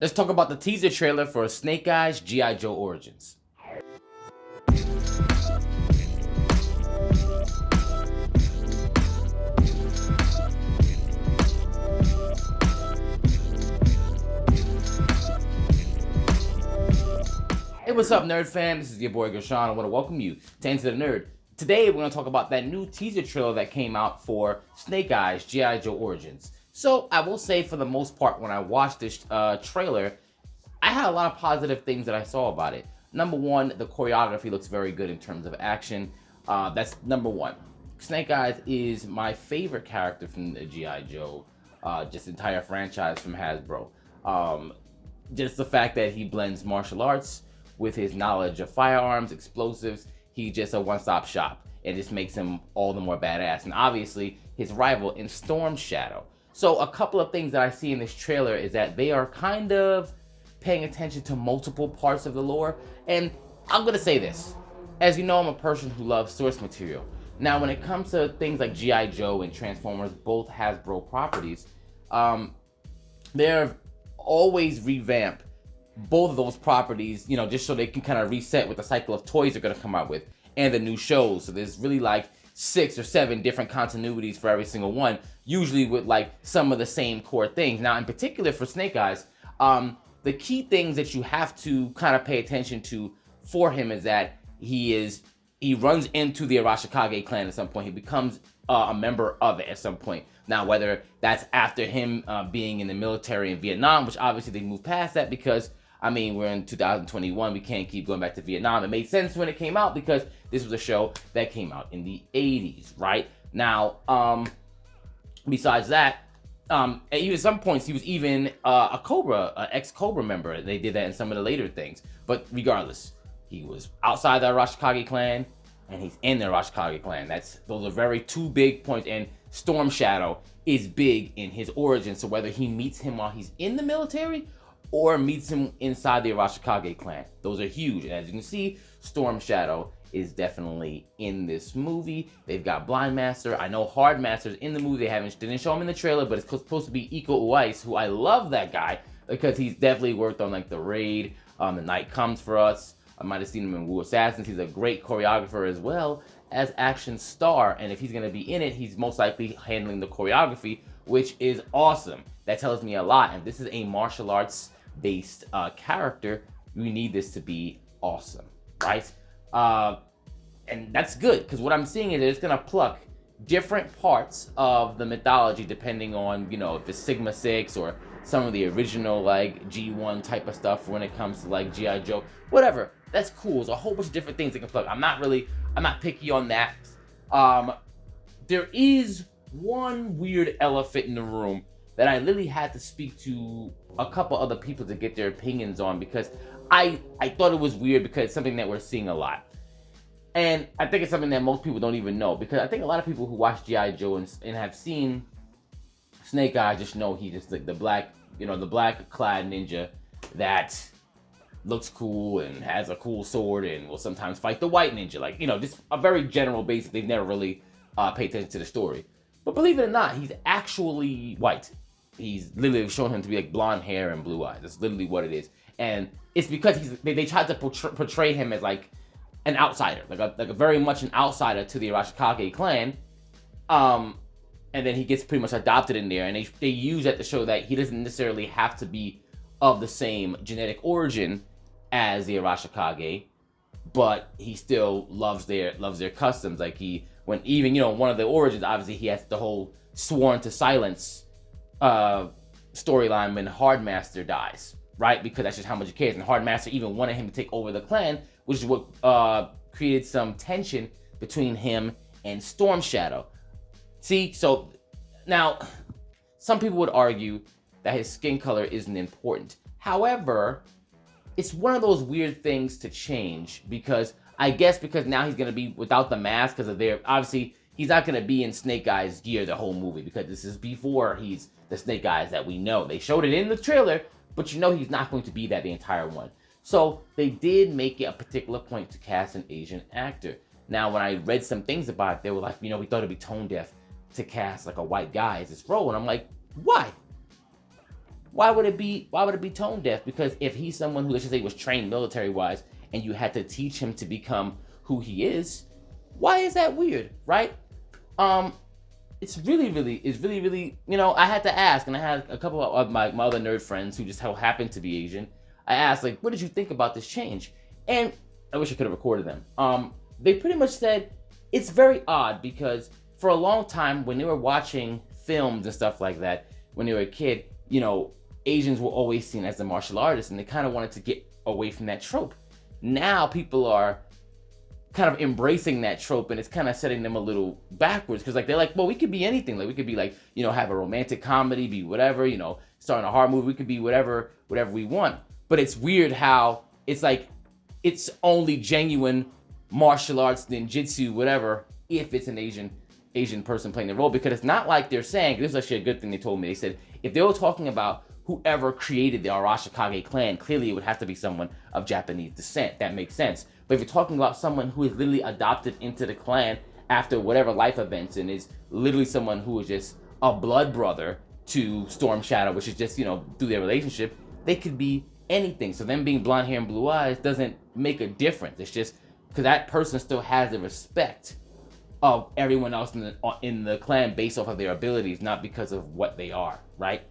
Let's talk about the teaser trailer for Snake Eyes G.I. Joe Origins. Hey, what's up, nerd fam? This is your boy Gershon. I want to welcome you to Enter the Nerd. Today, we're going to talk about that new teaser trailer that came out for Snake Eyes G.I. Joe Origins. So, I will say, for the most part, when I watched this trailer, I had a lot of positive things that I saw about it. Number one, the choreography looks very good in terms of action. That's number one. Snake Eyes is my favorite character from the G.I. Joe, just entire franchise from Hasbro. Just the fact that he blends martial arts with his knowledge of firearms, explosives. He's just a one-stop shop. It just makes him all the more badass. And obviously, his rival in Storm Shadow. So a couple of things that I see in this trailer is that they are kind of paying attention to multiple parts of the lore. And I'm gonna say this. As you know, I'm a person who loves source material. Now, when it comes to things like G.I. Joe and Transformers, both Hasbro properties, they're always revamp both of those properties, just so they can kind of reset with the cycle of toys they're going to come out with and the new shows. So there's really like 6 or 7 different continuities for every single one, usually with like some of the same core things. Now, in particular for Snake Eyes, the key things that you have to kind of pay attention to for him is that he runs into the Arashikage clan at some point. He becomes a member of it at some point. Now, whether that's after him being in the military in Vietnam, which obviously they moved past that because, we're in 2021. We can't keep going back to Vietnam. It made sense when it came out because this was a show that came out in the 80s, right? Now, besides that, at even some points, he was even a ex-Cobra member. They did that in some of the later things. But regardless, he was outside the Arashikage clan, and he's in the Arashikage clan. Those are very two big points. And Storm Shadow is big in his origin. So whether he meets him while he's in the military or meets him inside the Arashikage clan, those are huge. And as you can see, Storm Shadow is definitely in this movie. They've got Blind Master. I know Hard Master's in the movie. Didn't show him in the trailer, but it's supposed to be Iko Uwais, who I love that guy because he's definitely worked on like The Raid, The Night Comes for Us. I might have seen him in Wu Assassins. He's a great choreographer as well as action star. And if he's going to be in it, he's most likely handling the choreography, which is awesome. That tells me a lot. And this is a martial arts based character. We need this to be awesome, right? And that's good because what I'm seeing is it's going to pluck different parts of the mythology depending on, if it's Sigma 6 or some of the original like G1 type of stuff when it comes to like G.I. Joe, whatever. That's cool. There's a whole bunch of different things they can plug. I'm not picky on that. There is one weird elephant in the room that I literally had to speak to a couple other people to get their opinions on because I thought it was weird because it's something that we're seeing a lot. And I think it's something that most people don't even know because I think a lot of people who watch G.I. Joe and have seen Snake Eyes just know he's just like the black clad ninja that looks cool and has a cool sword and will sometimes fight the white ninja. Just a very general basic. They've never really paid attention to the story. But believe it or not, he's actually white. He's literally shown him to be like blonde hair and blue eyes. That's literally what it is. And it's because they tried to portray him as like an outsider, like a very much an outsider to the Arashikage clan. And then he gets pretty much adopted in there, and they use that to show that he doesn't necessarily have to be of the same genetic origin as the Arashikage, but he still loves their customs. Like one of the origins, obviously he has the whole sworn to silence storyline when Hard Master dies, right? Because that's just how much he cares. And Hard Master even wanted him to take over the clan, which is what created some tension between him and Storm Shadow. See, so now some people would argue that his skin color isn't important. However, it's one of those weird things to change because now he's going to be without the mask because of obviously he's not going to be in Snake Eyes gear the whole movie because this is before he's the Snake Eyes that we know. They showed it in the trailer, but he's not going to be that the entire one. So they did make it a particular point to cast an Asian actor. Now, when I read some things about it, they were like, we thought it'd be tone deaf to cast like a white guy as this role. And I'm like, why? why would it be tone deaf? Because if he's someone who, let's just say, was trained military wise, and you had to teach him to become who he is, why is that weird, right? It's really, I had to ask, and I had a couple of my other nerd friends who just happened to be Asian. I asked, like, what did you think about this change? And I wish I could have recorded them. They pretty much said it's very odd because for a long time when they were watching films and stuff like that, when they were a kid, Asians were always seen as the martial artists, and they kind of wanted to get away from that trope. Now people are kind of embracing that trope, and it's kind of setting them a little backwards because, like, they're like, well, we could be anything. Like, we could be like, have a romantic comedy, be whatever, starring a horror movie. We could be whatever we want. But it's weird how it's like it's only genuine martial arts, ninjutsu, whatever, if it's an Asian person playing the role, because it's not like they're saying, this is actually a good thing they told me. They said if they were talking about whoever created the Arashikage clan, clearly it would have to be someone of Japanese descent. That makes sense. But if you're talking about someone who is literally adopted into the clan after whatever life events and is literally someone who is just a blood brother to Storm Shadow, which is just, through their relationship, they could be anything. So them being blonde hair and blue eyes doesn't make a difference. It's just because that person still has the respect of everyone else in the clan based off of their abilities, not because of what they are, right?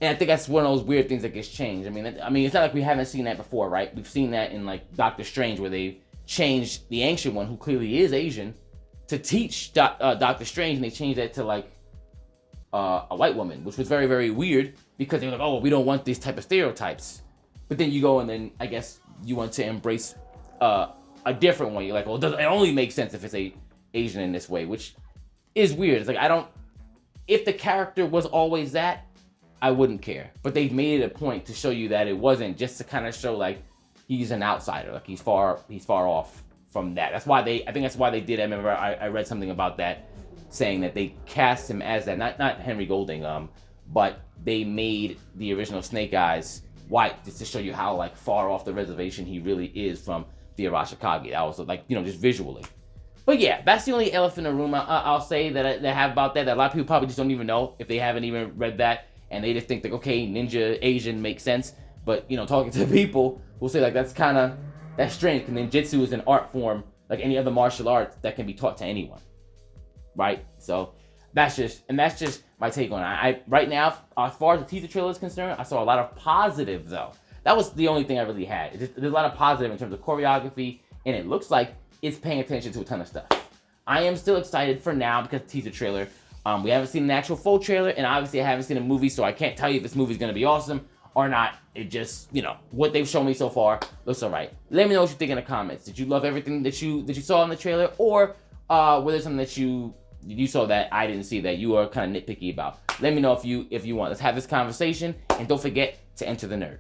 And I think that's one of those weird things that gets changed. I mean, it's not like we haven't seen that before, right? We've seen that in, like, Doctor Strange, where they changed the Ancient One, who clearly is Asian, to teach Doctor Strange, and they changed that to, like, a white woman, which was very, very weird, because they were like, oh, we don't want these type of stereotypes. But then you go and then, I guess, you want to embrace a different one. You're like, well, it only makes sense if it's Asian in this way, which is weird. It's like, if the character was always that, I wouldn't care. But they've made it a point to show you that it wasn't, just to kind of show, like, he's an outsider, like he's far off from that. I think that's why they did. I remember I read something about that, saying that they cast him as that, not Henry Golding, but they made the original Snake Eyes white, just to show you how, like, far off the reservation he really is from the Arashikage. That was, like, just visually. But yeah, that's the only elephant in the room I'll say that I have about that a lot of people probably just don't even know if they haven't even read that, and they just think that, okay, ninja Asian makes sense. But, talking to people will say, like, that's strange, because ninjutsu is an art form like any other martial arts that can be taught to anyone, right? So that's just my take on it. Right now, as far as the teaser trailer is concerned, I saw a lot of positive, though. That was the only thing I really had. There's a lot of positive in terms of choreography, and it looks like it's paying attention to a ton of stuff. I am still excited for now because the teaser trailer. We haven't seen an actual full trailer, and obviously I haven't seen a movie, so I can't tell you if this movie's going to be awesome or not. It just, what they've shown me so far looks alright. Let me know what you think in the comments. Did you love everything that you saw in the trailer, or was there something that you saw that I didn't see that you are kind of nitpicky about? Let me know if you want. Let's have this conversation, and don't forget to enter the nerd.